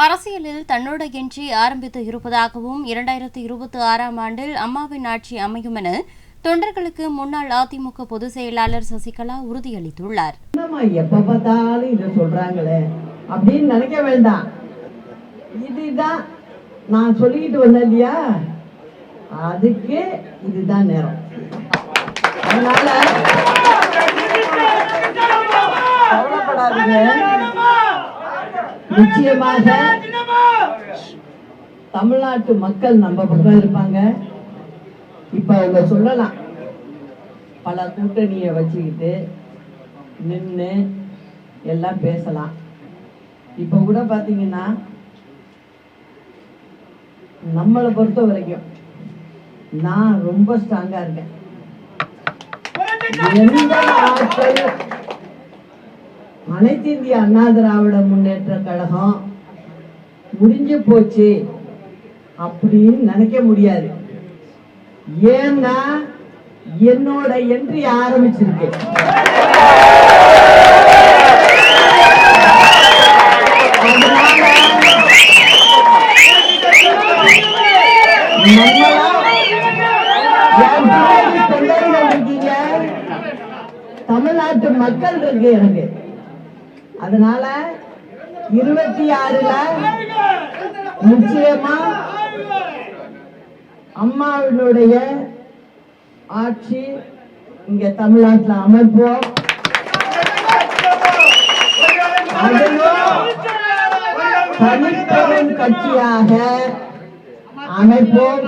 அரசியலில் தன்னுடையின்றி ஆரம்பித்து இருப்பதாகவும் 2026ஆம் ஆண்டில் அம்மாவின் ஆட்சி அமையும் என தொண்டர்களுக்கு முன்னாள் அதிமுக பொதுச் செயலாளர் சசிகலா உறுதியளித்துள்ளார். எப்ப பார்த்தாலும் இதை சொல்றாங்களே அப்படின்னு நினைக்க வேண்டாம். இதுதான் நான் சொல்லிக்கிட்டு வந்தேன் இல்லையா, அதுக்கு இதுதான் நேரம். அதனால கவலைப்படாதீங்க. நிச்சயமாக தமிழ்நாட்டு மக்கள் நம்ம பக்கம் இருப்பாங்க. இப்ப அவங்க சொல்லலாம், பல கூட்டணியை வச்சுக்கிட்டு நின்று எல்லாம் பேசலாம். இப்ப கூட பாத்தீங்கன்னா நம்மளை பொறுத்த வரைக்கும் நான் ரொம்ப ஸ்ட்ராங்கா இருக்கேன். எந்த ஆட்கள் அனைத்து இந்திய அண்ணா திராவிட முன்னேற்ற கழகம் முடிஞ்சு போச்சு அப்படின்னு நினைக்க முடியாது. ஏன்னா என்னோட என்ட்ரி ஆரம்பிச்சிருக்கு. தமிழ்நாட்டு மக்கள் இருக்கு எனக்கு. அதனால 26ல நிச்சயமா அம்மாவினுடைய ஆட்சி இங்க தமிழ்நாட்டில் அமைப்போம். தனிப்பெரும் கட்சியாக அமைப்போம்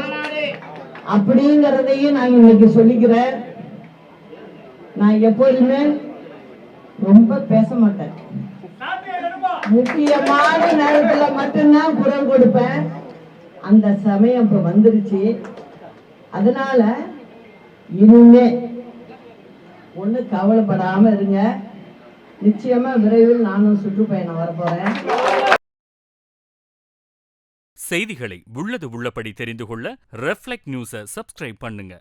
அப்படிங்கறதையும் நான் இன்னைக்கு சொல்லிக்கிறேன். நான் எப்போதுமே ரொம்ப பேச மாட்டேன். முக்கியமான நேரத்துல மட்டும்தான் குரல் கொடுப்பேன். அந்த சமயம் இப்ப வந்துருச்சு. அதனால இனிமே ஒண்ணு கவலைப்படாம இருங்க. நிச்சயமா விரைவில் நானும் சுற்றுப்பயணம் வரப்போறேன். செய்திகளை உள்ளது உள்ளபடி தெரிந்து கொள்ள ரெஃப்ளெக்ட் நியூஸை சப்ஸ்கிரைப் பண்ணுங்க.